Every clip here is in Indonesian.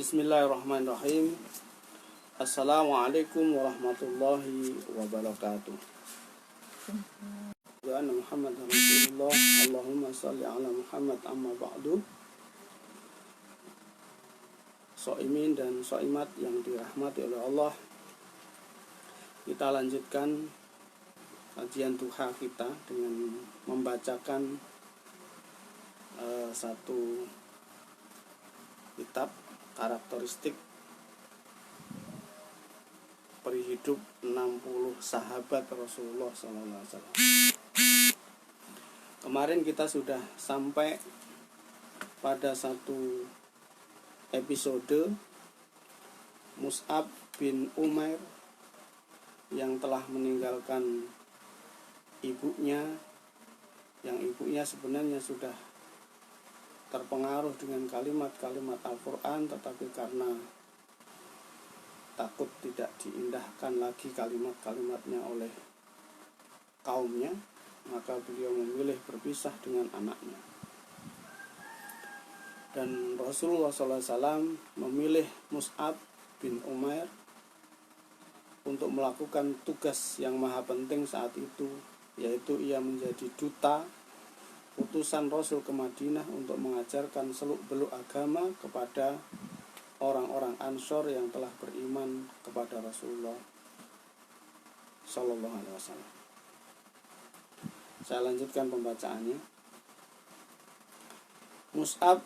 Bismillahirrahmanirrahim. Assalamualaikum warahmatullahi wabarakatuh. Ya anna Muhammad Rasulullah. Allahumma salli ala Muhammad amma ba'du. Soimin dan soimat yang dirahmati oleh Allah, kita lanjutkan kajian duha kita dengan membacakan satu kitab karakteristik perihidup 60 sahabat Rasulullah SAW. Kemarin kita sudah sampai pada satu episode Mus'ab bin Umair yang telah meninggalkan ibunya, yang ibunya sebenarnya sudah terpengaruh dengan kalimat-kalimat Al-Quran, tetapi karena takut tidak diindahkan lagi kalimat-kalimatnya oleh kaumnya, maka beliau memilih berpisah dengan anaknya. Dan Rasulullah SAW memilih Mus'ab bin Umair untuk melakukan tugas yang maha penting saat itu, yaitu ia menjadi duta utusan Rasul ke Madinah untuk mengajarkan seluk-beluk agama kepada orang-orang Ansor yang telah beriman kepada Rasulullah Sallallahu Alaihi Wasallam. Saya lanjutkan pembacaannya. Mus'ab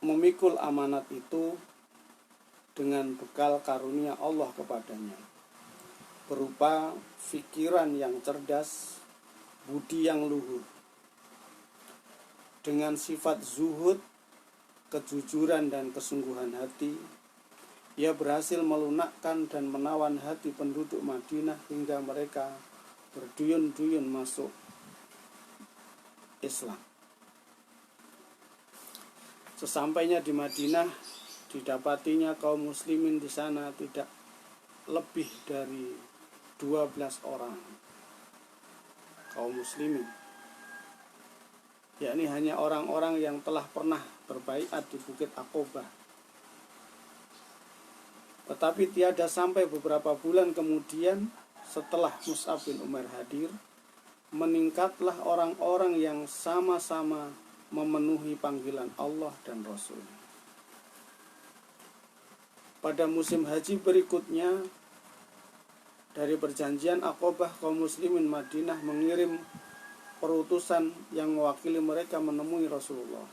memikul amanat itu dengan bekal karunia Allah kepadanya, berupa fikiran yang cerdas, budi yang luhur. Dengan sifat zuhud, kejujuran dan kesungguhan hati, ia berhasil melunakkan dan menawan hati penduduk Madinah hingga mereka berduyun-duyun masuk Islam. Sesampainya di Madinah, didapatinya kaum muslimin di sana tidak lebih dari 12 orang kaum muslimin, yakni hanya orang-orang yang telah pernah berbaiat di Bukit Aqobah. Tetapi tiada sampai beberapa bulan kemudian, setelah Mus'ab bin Umair hadir, meningkatlah orang-orang yang sama-sama memenuhi panggilan Allah dan Rasul. Pada musim haji berikutnya, dari perjanjian Aqobah, kaum muslimin Madinah mengirim perutusan yang mewakili mereka menemui Rasulullah.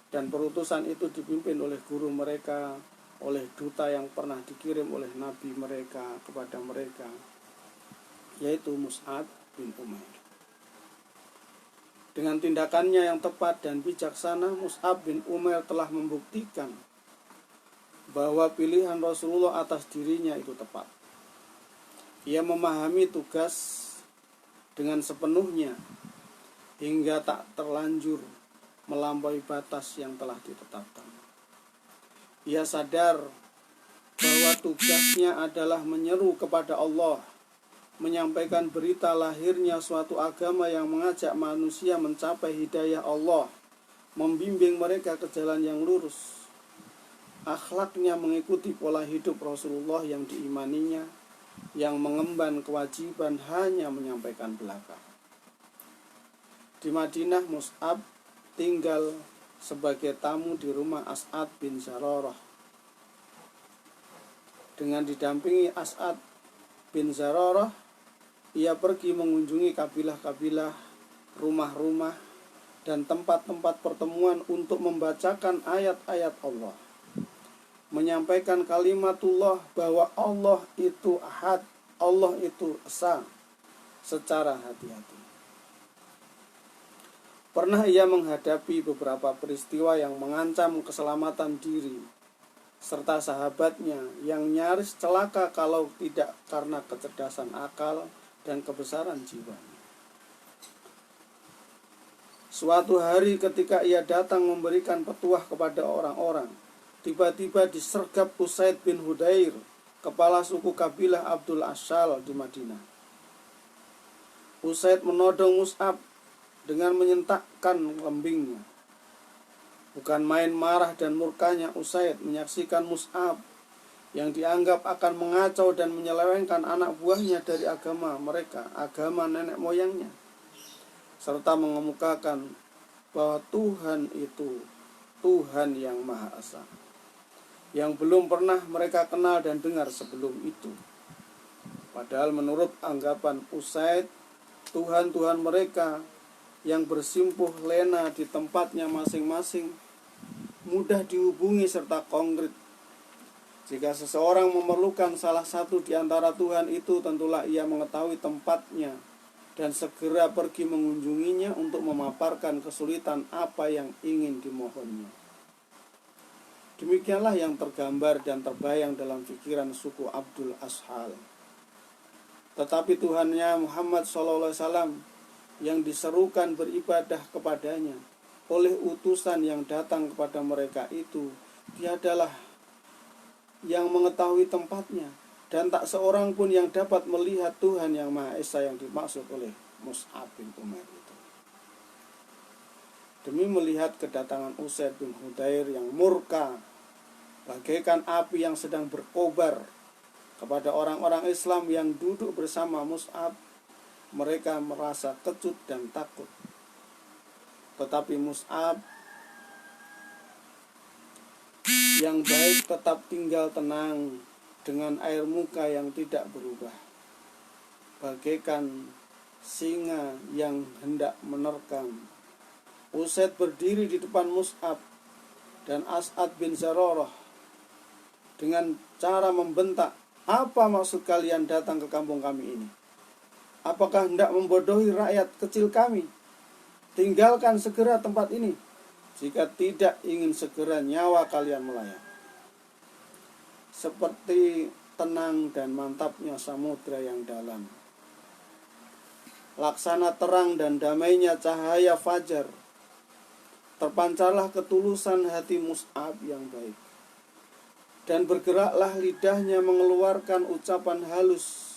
Dan perutusan itu dipimpin oleh guru mereka, oleh duta yang pernah dikirim oleh Nabi mereka kepada mereka, yaitu Mus'ab bin Umair. Dengan tindakannya yang tepat dan bijaksana, Mus'ab bin Umair telah membuktikan bahwa pilihan Rasulullah atas dirinya itu tepat. Ia memahami tugas dengan sepenuhnya hingga tak terlanjur melampaui batas yang telah ditetapkan. Ia sadar bahwa tugasnya adalah menyeru kepada Allah, menyampaikan berita lahirnya suatu agama yang mengajak manusia mencapai hidayah Allah, membimbing mereka ke jalan yang lurus. Akhlaknya mengikuti pola hidup Rasulullah yang diimaninya, yang mengemban kewajiban hanya menyampaikan belaka. Di Madinah, Mus'ab tinggal sebagai tamu di rumah As'ad bin Zararah. Dengan didampingi As'ad bin Zararah, ia pergi mengunjungi kabilah-kabilah, rumah-rumah, dan tempat-tempat pertemuan untuk membacakan ayat-ayat Allah, menyampaikan kalimatullah bahwa Allah itu ahad, Allah itu esa, secara hati-hati. Pernah ia menghadapi beberapa peristiwa yang mengancam keselamatan diri serta sahabatnya yang nyaris celaka kalau tidak karena kecerdasan akal dan kebesaran jiwanya. Suatu hari ketika ia datang memberikan petuah kepada orang-orang, tiba-tiba disergap Usaid bin Hudair, kepala suku kabilah Abdul Ashal di Madinah. Usaid menodong Mus'ab dengan menyentakkan lembingnya. Bukan main marah dan murkanya Usaid menyaksikan Mus'ab yang dianggap akan mengacau dan menyelewengkan anak buahnya dari agama mereka, agama nenek moyangnya, serta mengemukakan bahwa Tuhan itu Tuhan yang Maha Esa, yang belum pernah mereka kenal dan dengar sebelum itu. Padahal menurut anggapan Usaid, Tuhan-Tuhan mereka yang bersimpuh lena di tempatnya masing-masing mudah dihubungi serta konkret. Jika seseorang memerlukan salah satu di antara Tuhan itu, tentulah ia mengetahui tempatnya dan segera pergi mengunjunginya untuk memaparkan kesulitan apa yang ingin dimohonnya. Demikianlah yang tergambar dan terbayang dalam pikiran suku Abdul Ashal. Tetapi Tuhannya Muhammad SAW yang diserukan beribadah kepadanya oleh utusan yang datang kepada mereka itu, tiadalah yang mengetahui tempatnya, dan tak seorang pun yang dapat melihat Tuhan yang Maha Esa yang dimaksud oleh Mus'ab bin Umair itu. Demi melihat kedatangan Usaid bin Hudayr yang murka bagaikan api yang sedang berkobar kepada orang-orang Islam yang duduk bersama Mus'ab, mereka merasa kecut dan takut. Tetapi Mus'ab yang baik tetap tinggal tenang dengan air muka yang tidak berubah, bagaikan singa yang hendak menerkam. Usaid berdiri di depan Mus'ab dan As'ad bin Zararah dengan cara membentak, "Apa maksud kalian datang ke kampung kami ini? Apakah hendak membodohi rakyat kecil kami? Tinggalkan segera tempat ini, jika tidak ingin segera nyawa kalian melayang." Seperti tenang dan mantapnya samudra yang dalam, laksana terang dan damainya cahaya fajar, terpancarlah ketulusan hati Mus'ab yang baik, dan bergeraklah lidahnya mengeluarkan ucapan halus.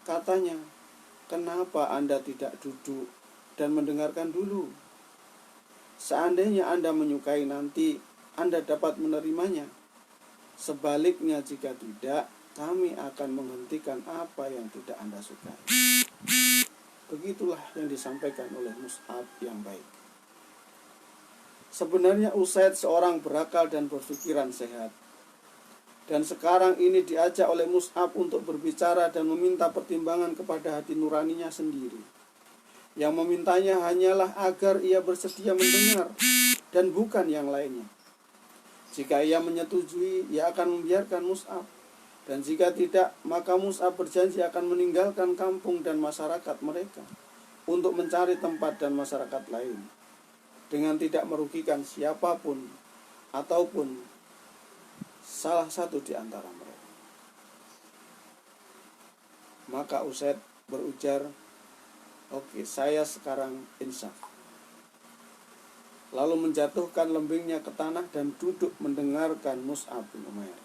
Katanya, "Kenapa Anda tidak duduk dan mendengarkan dulu? Seandainya Anda menyukai, nanti Anda dapat menerimanya. Sebaliknya jika tidak, kami akan menghentikan apa yang tidak Anda sukai." Begitulah yang disampaikan oleh Mus'ab yang baik. Sebenarnya Usaid seorang berakal dan berpikiran sehat, dan sekarang ini diajak oleh Mus'ab untuk berbicara dan meminta pertimbangan kepada hati nuraninya sendiri. Yang memintanya hanyalah agar ia bersedia mendengar dan bukan yang lainnya. Jika ia menyetujui, ia akan membiarkan Mus'ab, dan jika tidak, maka Mus'ab berjanji akan meninggalkan kampung dan masyarakat mereka untuk mencari tempat dan masyarakat lain, dengan tidak merugikan siapapun ataupun salah satu di antara mereka. Maka Usaid berujar, "Oke, saya sekarang insaf." Lalu menjatuhkan lembingnya ke tanah dan duduk mendengarkan Mus'ab bin Umair.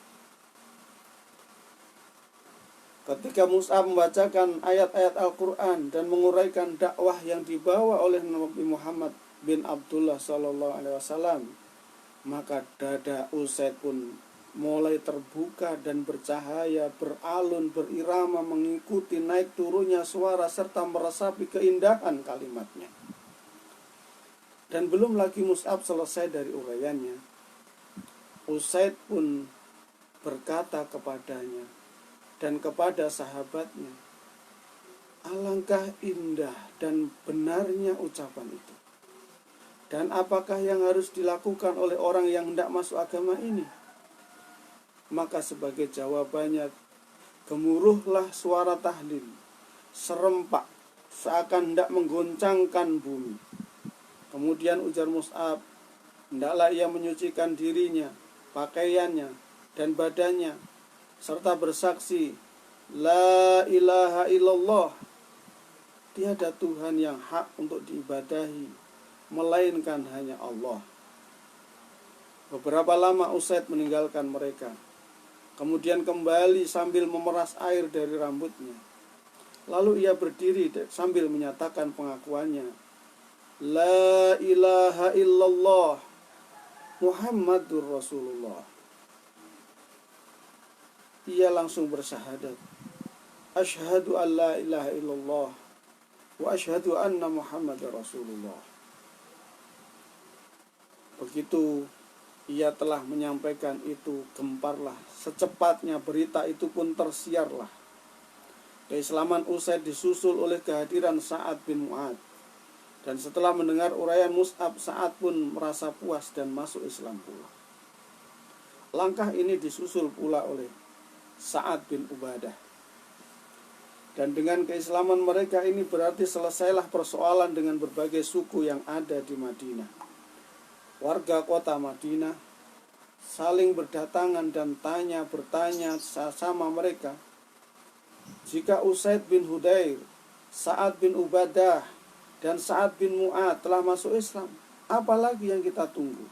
Ketika Mus'ab membacakan ayat-ayat Al-Quran dan menguraikan dakwah yang dibawa oleh Nabi Muhammad bin Abdullah SAW, maka dada Usaid pun mulai terbuka dan bercahaya, beralun, berirama, mengikuti naik turunnya suara serta meresapi keindahan kalimatnya. Dan belum lagi Mus'ab selesai dari uraiannya, Usaid pun berkata kepadanya dan kepada sahabatnya, "Alangkah indah dan benarnya ucapan itu. Dan apakah yang harus dilakukan oleh orang yang hendak masuk agama ini?" Maka sebagai jawabannya, gemuruhlah suara tahlil, serempak, seakan hendak menggoncangkan bumi. Kemudian ujar Mus'ab, hendaklah ia menyucikan dirinya, pakaiannya, dan badannya, serta bersaksi, "La ilaha illallah, tiada Tuhan yang hak untuk diibadahi, melainkan hanya Allah." Beberapa lama Usaid meninggalkan mereka, kemudian kembali sambil memeras air dari rambutnya. Lalu ia berdiri sambil menyatakan pengakuannya, "La ilaha illallah, Muhammadur Rasulullah. Ia langsung bersyahadat, asyhadu an la ilaha illallah wa asyhadu anna Muhammadar Rasulullah. Begitu ia telah menyampaikan itu, gemparlah secepatnya berita itu pun tersiarlah. Keislaman Usaid disusul oleh kehadiran Sa'ad bin Mu'ad. Dan setelah mendengar uraian Mus'ab, Sa'ad pun merasa puas dan masuk Islam pula. Langkah ini disusul pula oleh Sa'ad bin Ubadah. Dan dengan keislaman mereka ini berarti selesailah persoalan dengan berbagai suku yang ada di Madinah. Warga kota Madinah saling berdatangan dan bertanya sama mereka, jika Usaid bin Hudayr, Sa'ad bin Ubadah, dan Sa'ad bin Mu'ad telah masuk Islam, apalagi yang kita tunggu?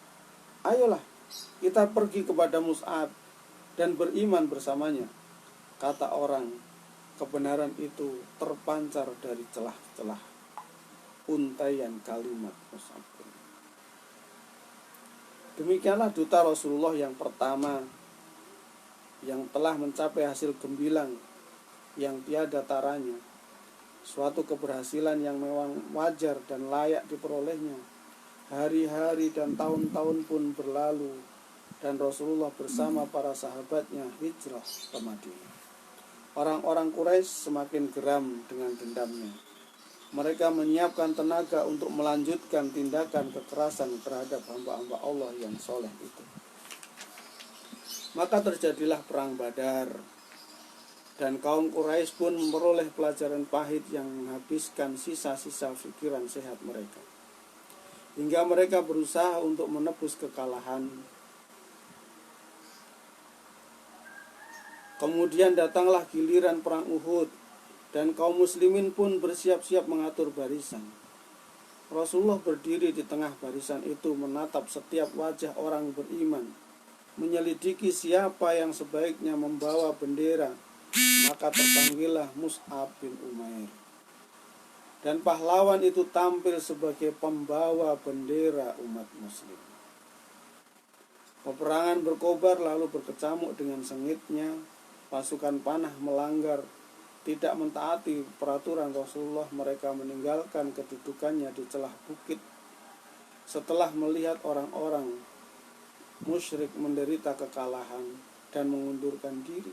Ayolah kita pergi kepada Mus'ab dan beriman bersamanya. Kata orang, kebenaran itu terpancar dari celah-celah untaian kalimat Mus'ab. Demikianlah duta Rasulullah yang pertama yang telah mencapai hasil gemilang yang tiada taranya. Suatu keberhasilan yang memang wajar dan layak diperolehnya. Hari-hari dan tahun-tahun pun berlalu dan Rasulullah bersama para sahabatnya hijrah ke Madinah. Orang-orang Quraisy semakin geram dengan dendamnya. Mereka menyiapkan tenaga untuk melanjutkan tindakan kekerasan terhadap hamba-hamba Allah yang soleh itu. Maka terjadilah perang Badar. Dan kaum Quraisy pun memperoleh pelajaran pahit yang menghabiskan sisa-sisa pikiran sehat mereka. Hingga mereka berusaha untuk menebus kekalahan. Kemudian datanglah giliran perang Uhud. Dan kaum muslimin pun bersiap-siap mengatur barisan. Rasulullah berdiri di tengah barisan itu menatap setiap wajah orang beriman. Menyelidiki siapa yang sebaiknya membawa bendera. Maka terpanggillah Mus'ab bin Umair. Dan pahlawan itu tampil sebagai pembawa bendera umat muslim. Peperangan berkobar lalu berkecamuk dengan sengitnya. Pasukan panah melanggar, tidak mentaati peraturan Rasulullah. Mereka meninggalkan kedudukannya di celah bukit. Setelah melihat orang-orang musyrik menderita kekalahan dan mengundurkan diri.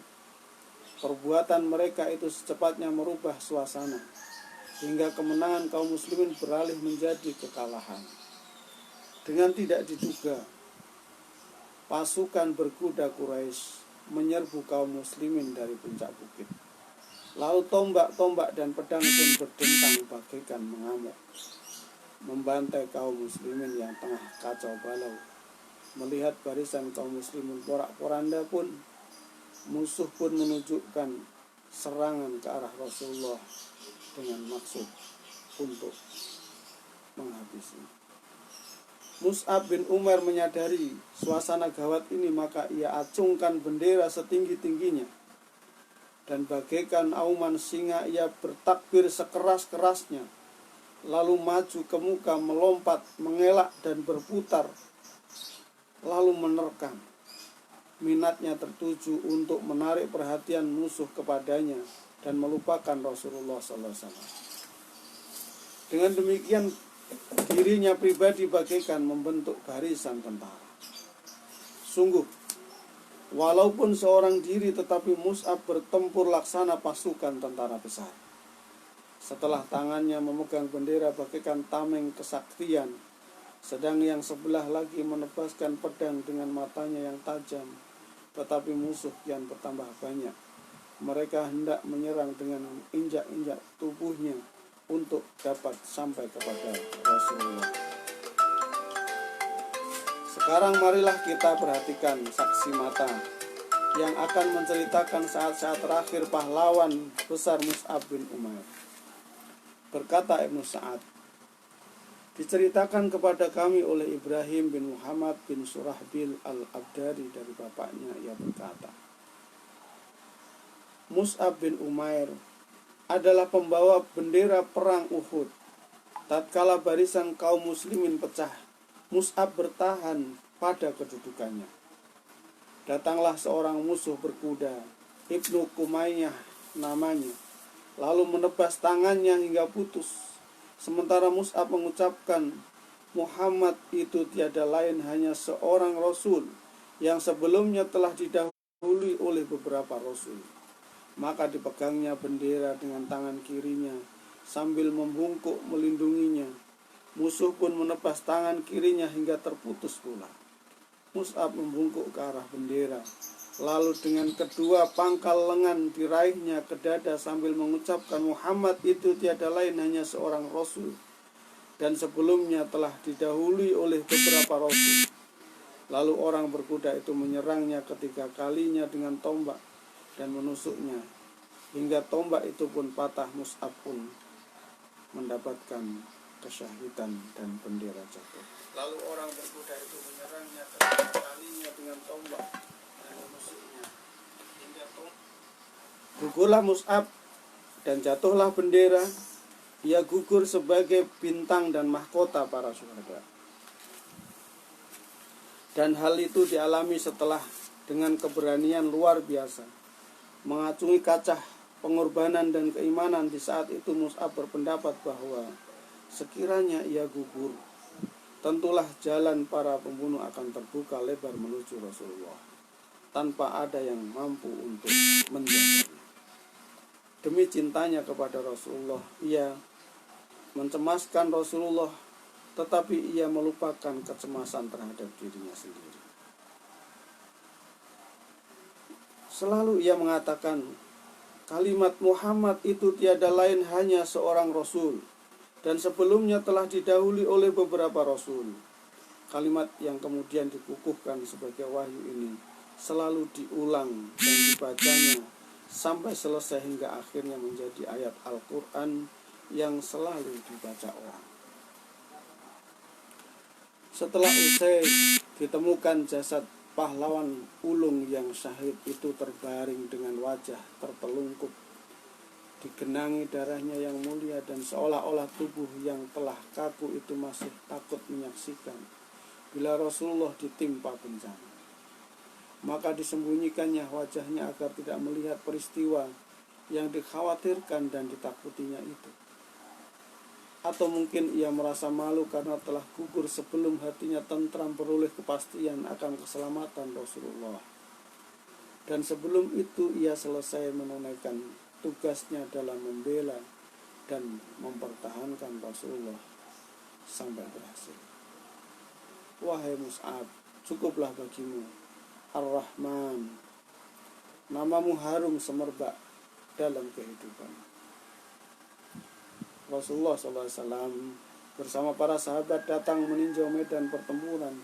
Perbuatan mereka itu secepatnya merubah suasana, hingga kemenangan kaum muslimin beralih menjadi kekalahan. Dengan tidak diduga, pasukan berkuda Quraisy menyerbu kaum muslimin dari puncak bukit. Lalu tombak-tombak dan pedang pun berdentang bagaikan mengamuk, membantai kaum muslimin yang tengah kacau balau. Melihat barisan kaum muslimin porak-poranda pun, musuh pun menunjukkan serangan ke arah Rasulullah dengan maksud untuk menghabisi. Mus'ab bin Umar menyadari suasana gawat ini, maka ia acungkan bendera setinggi-tingginya. Dan bagaikan auman singa ia bertakbir sekeras-kerasnya. Lalu maju ke muka, melompat, mengelak dan berputar. Lalu menerkam. Minatnya tertuju untuk menarik perhatian musuh kepadanya dan melupakan Rasulullah SAW. Dengan demikian, dirinya pribadi bagaikan membentuk barisan tentara. Sungguh, walaupun seorang diri, tetapi Mus'ab bertempur laksana pasukan tentara besar. Setelah tangannya memegang bendera bagaikan tameng kesaktian, sedang yang sebelah lagi menebaskan pedang dengan matanya yang tajam. Tetapi musuh kian bertambah banyak. Mereka hendak menyerang dengan injak-injak tubuhnya untuk dapat sampai kepada Rasulullah. Sekarang marilah kita perhatikan saksi mata yang akan menceritakan saat-saat terakhir pahlawan besar Mus'ab bin Umair. Berkata Ibnu Sa'ad, diceritakan kepada kami oleh Ibrahim bin Muhammad bin Surahbil al-Abdari dari bapaknya. Ia berkata, Mus'ab bin Umair adalah pembawa bendera perang Uhud. Tatkala barisan kaum muslimin pecah, Mus'ab bertahan pada kedudukannya. Datanglah seorang musuh berkuda, Ibnu Kumayyah namanya, lalu menebas tangannya hingga putus. Sementara Mus'ab mengucapkan, Muhammad itu tiada lain hanya seorang Rasul yang sebelumnya telah didahului oleh beberapa Rasul. Maka dipegangnya bendera dengan tangan kirinya sambil membungkuk melindunginya. Musuh pun menebas tangan kirinya hingga terputus pula. Mus'ab membungkuk ke arah bendera, lalu dengan kedua pangkal lengan diraihnya ke dada sambil mengucapkan, Muhammad itu tiada lain hanya seorang Rasul dan sebelumnya telah didahului oleh beberapa Rasul. Lalu orang berkuda itu menyerangnya ketiga kalinya dengan tombak dan menusuknya, hingga tombak itu pun patah. Mus'ab pun mendapatkan kesyahidan dan bendera jatuh. Lalu orang berkuda itu menyerangnya ketiga kalinya dengan tombak dan menusuknya, hingga gugurlah Mus'ab dan jatuhlah bendera. Ia gugur sebagai bintang dan mahkota para syuhada. Dan hal itu dialami setelah dengan keberanian luar biasa mengacungi kaca pengorbanan dan keimanan. Di saat itu Mus'ab berpendapat bahwa sekiranya ia gugur, tentulah jalan para pembunuh akan terbuka lebar menuju Rasulullah tanpa ada yang mampu untuk menjaganya. Demi cintanya kepada Rasulullah, ia mencemaskan Rasulullah, tetapi ia melupakan kecemasan terhadap dirinya sendiri. Selalu ia mengatakan, kalimat Muhammad itu tiada lain hanya seorang Rasul dan sebelumnya telah didahului oleh beberapa Rasul. Kalimat yang kemudian dikukuhkan sebagai wahyu ini selalu diulang dan dibacanya sampai selesai hingga akhirnya menjadi ayat Al-Quran yang selalu dibaca orang. Setelah usai ditemukan jasad pahlawan ulung yang syahid itu terbaring dengan wajah tertelungkup, digenangi darahnya yang mulia, dan seolah-olah tubuh yang telah kaku itu masih takut menyaksikan bila Rasulullah ditimpa bencana. Maka disembunyikannya wajahnya agar tidak melihat peristiwa yang dikhawatirkan dan ditakutinya itu. Atau mungkin ia merasa malu karena telah gugur sebelum hatinya tentram beroleh kepastian akan keselamatan Rasulullah. Dan sebelum itu ia selesai menunaikan tugasnya dalam membela dan mempertahankan Rasulullah sampai berhasil. Wahai Mus'ab, cukuplah bagimu Ar-Rahman, namamu harum semerbak dalam kehidupan. Rasulullah SAW bersama para sahabat datang meninjau medan pertempuran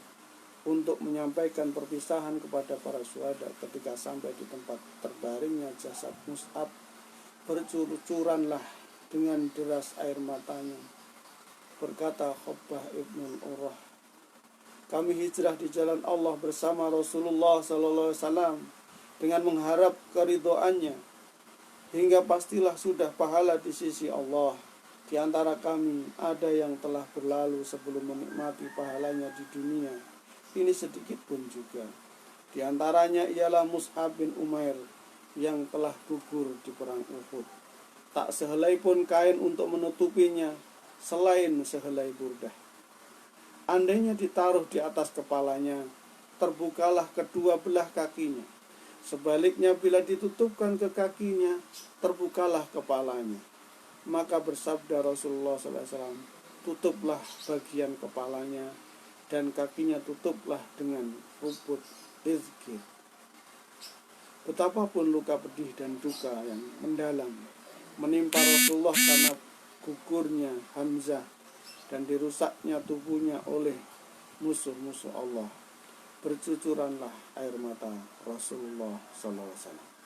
untuk menyampaikan perpisahan kepada para syuhada. Ketika sampai di tempat terbaringnya jasad Mus'ab, bercucuranlah dengan deras air matanya. Berkata Khabbah ibn Urrah, kami hijrah di jalan Allah bersama Rasulullah SAW dengan mengharap keridhoannya, hingga pastilah sudah pahala di sisi Allah. Di antara kami ada yang telah berlalu sebelum menikmati pahalanya di dunia ini sedikit pun juga. Di antaranya ialah Mus'ab bin Umair yang telah gugur di perang Uhud. Tak sehelai pun kain untuk menutupinya selain sehelai burdah. Andainya ditaruh di atas kepalanya, terbukalah kedua belah kakinya. Sebaliknya bila ditutupkan ke kakinya, terbukalah kepalanya. Maka bersabda Rasulullah SAW, tutuplah bagian kepalanya dan kakinya tutuplah dengan rumput izkir. Betapapun luka pedih dan duka yang mendalam menimpa Rasulullah karena gugurnya Hamzah dan dirusaknya tubuhnya oleh musuh-musuh Allah, bercucuranlah air mata Rasulullah SAW.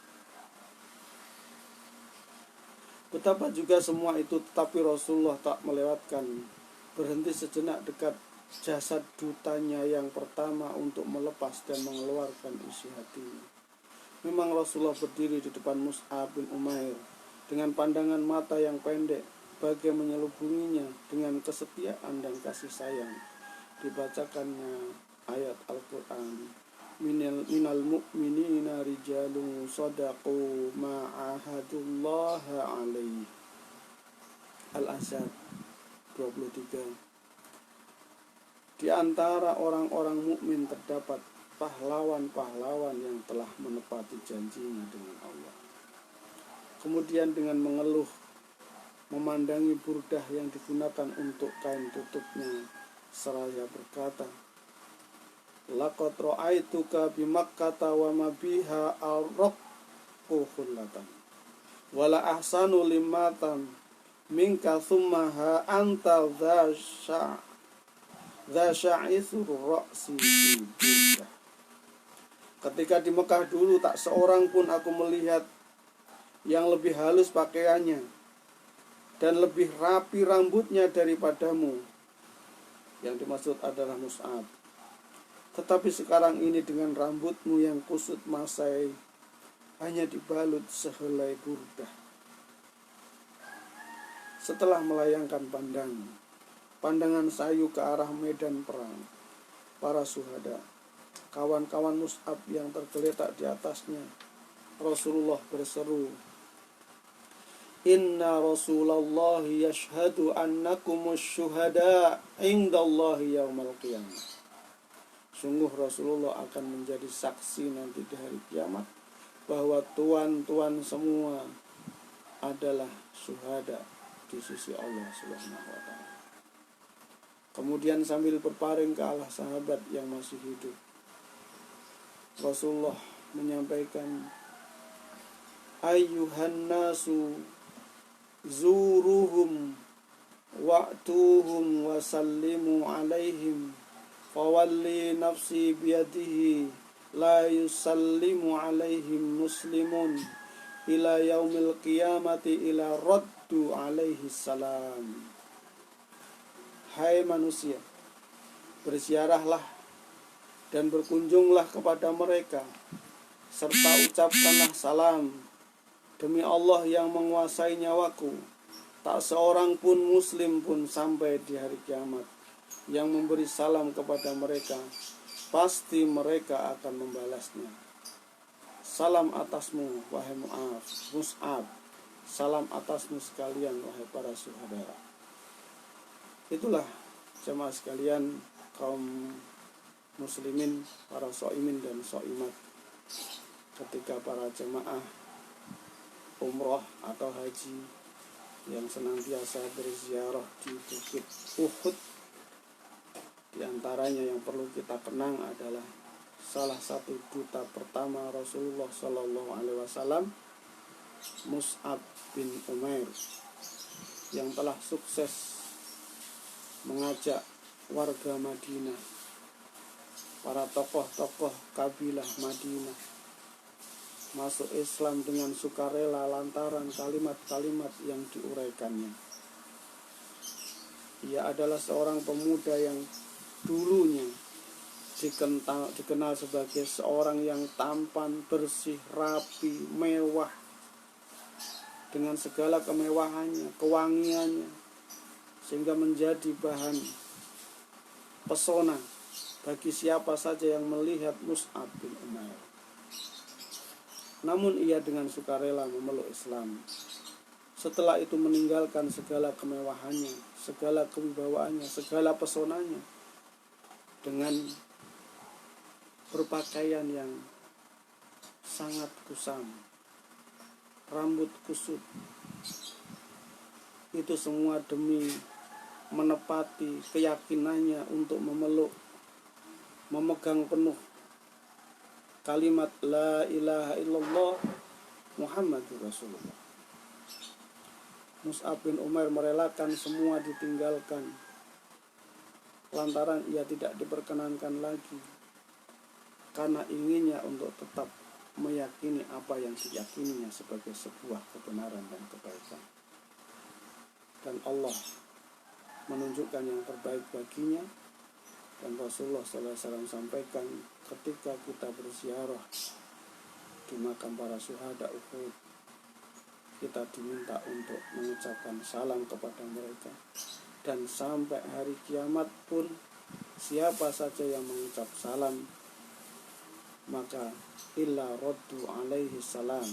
Betapa juga semua itu, tetapi Rasulullah tak melewatkan, berhenti sejenak dekat jasad dutanya yang pertama untuk melepas dan mengeluarkan isi hatinya. Memang Rasulullah berdiri di depan Mus'ab bin Umair dengan pandangan mata yang pendek, bagai menyelubunginya dengan kesetiaan dan kasih sayang. Dibacakannya ayat Al-Quran, minal mu'minina rijalun sadaqu ma'ahadullaha alaihi. Al-Ahzab 23. Di antara orang-orang mukmin terdapat pahlawan-pahlawan yang telah menepati janjinya dengan Allah. Kemudian dengan mengeluh, memandangi burdah yang digunakan untuk kain tutupnya, seraya berkata, laqad ra'aituka bi Makkata wa ma biha al-raqu khullatan wala ahsanu limatan minka thumma ha anta dha sya'ithur ra'si burdah. Ketika di Mekah dulu tak seorang pun aku melihat yang lebih halus pakaiannya dan lebih rapi rambutnya daripadamu. Yang dimaksud adalah Mus'ab. Tetapi sekarang ini dengan rambutmu yang kusut masai, hanya dibalut sehelai burdah. Setelah melayangkan pandangan sayu ke arah medan perang, para syuhada, kawan-kawan Mus'ab yang tergeletak di atasnya, Rasulullah berseru, Inna Rasulullah yashhadu annakumus syuhada indallahi yaumal qiyamah. Sungguh Rasulullah akan menjadi saksi nanti di hari kiamat bahwa tuan-tuan semua adalah syuhada di sisi Allah Subhanahu wa taala. Kemudian sambil berpaling ke arah sahabat yang masih hidup, Rasulullah menyampaikan, ayyuhan nasu zuruhum wa'tuhum wa sallimu alaihim fawalli nafsi biyadihi la yusallimu alaihim muslimun ila yaumil qiyamati ila raddu alaihi salam. Hai manusia, berziarahlah dan berkunjunglah kepada mereka serta ucapkanlah salam. Demi Allah yang menguasai nyawaku, tak seorang pun muslim pun sampai di hari kiamat yang memberi salam kepada mereka, pasti mereka akan membalasnya. Salam atasmu wahai Mus'ab, salam atasmu sekalian wahai para syuhada. Itulah jemaah sekalian, kaum muslimin, para shaimin dan shaimat, ketika para jemaah umroh atau haji yang senantiasa berziarah di Bukit Uhud, di antaranya yang perlu kita kenang adalah salah satu duta pertama Rasulullah Shallallahu Alaihi Wasallam, Mus'ab bin Umair, yang telah sukses mengajak warga Madinah, para tokoh-tokoh kabilah Madinah masuk Islam dengan sukarela lantaran kalimat-kalimat yang diuraikannya. Ia adalah seorang pemuda yang dulunya dikenal sebagai seorang yang tampan, bersih, rapi, mewah, dengan segala kemewahannya, kewangiannya, sehingga menjadi bahan pesona bagi siapa saja yang melihat Mus'ab bin Umair. Namun ia dengan sukarela memeluk Islam. Setelah itu meninggalkan segala kemewahannya, segala kewibawaannya, segala pesonanya, dengan berpakaian yang sangat kusam, rambut kusut. Itu semua demi menepati keyakinannya untuk memegang penuh kalimat la ilaha illallah Muhammadur Rasulullah. Mus'ab bin Umair merelakan semua ditinggalkan lantaran ia tidak diperkenankan lagi karena inginnya untuk tetap meyakini apa yang diyakininya sebagai sebuah kebenaran dan kebaikan. Dan Allah menunjukkan yang terbaik baginya. Dan Rasulullah SAW sampaikan, ketika kita berziarah di makam para syuhada Uhud, kita diminta untuk mengucapkan salam kepada mereka. Dan sampai hari kiamat pun siapa saja yang mengucap salam, maka illa raddu alaihi salam,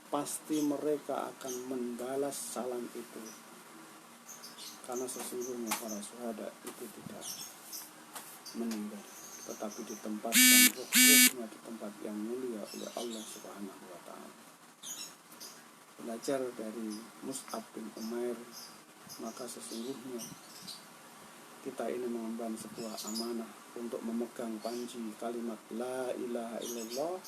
pasti mereka akan membalas salam itu. Karena sesungguhnya para syuhada itu tidak meninggal, tetapi ditempatkan ruh-ruhnya di tempat yang mulia oleh Allah Subhanahu wa ta'ala. Belajar dari Mus'ab bin Umair, maka sesungguhnya kita ini mengemban sebuah amanah untuk memegang panji kalimat la ilaha illallah,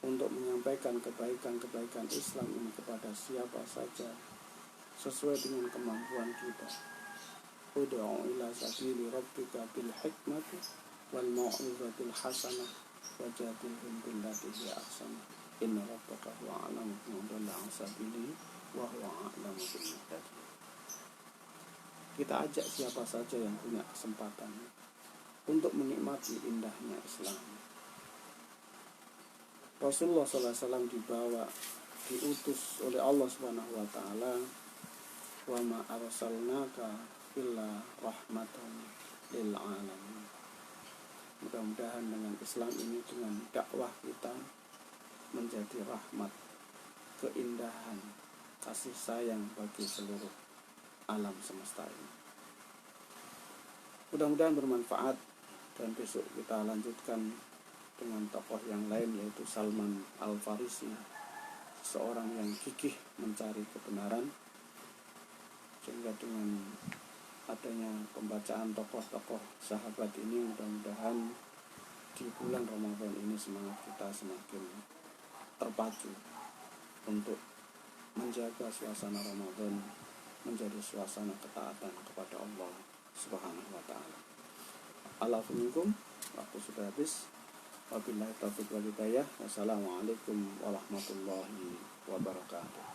untuk menyampaikan kebaikan-kebaikan Islam ini kepada siapa saja sesuai dengan kemampuan kita. Ud'u ila sabili rabbika bil hikmati wal mau'izatil hasanah wajadilhum billati hiya ahsanah inna rabbaka huwa a'lamu biman dhalla 'an sabilihi wa huwa a'lamu bil muhtadin. Kita ajak siapa saja yang punya kesempatan untuk menikmati indahnya Islam. Rasulullah SAW diutus oleh Allah Subhanahu wa ta'ala, wa ma arsalnaka illa rahmatan lil alamin. Mudah-mudahan dengan Islam ini, dengan dakwah kita, menjadi rahmat, keindahan, kasih sayang bagi seluruh alam semesta ini. Mudah-mudahan bermanfaat, dan besok kita lanjutkan dengan tokoh yang lain, yaitu Salman Al-Farisi, seorang yang gigih mencari kebenaran, sehingga dengan adanya pembacaan tokoh-tokoh sahabat ini, mudah-mudahan di bulan Ramadan ini semangat kita semakin terpacu untuk menjaga suasana Ramadan menjadi suasana ketaatan kepada Allah Subhanahu wa ta'ala. Alaikum, waktu sudah habis. Wabillahi taufiq wal hidayah. Wassalamualaikum warahmatullahi wabarakatuh.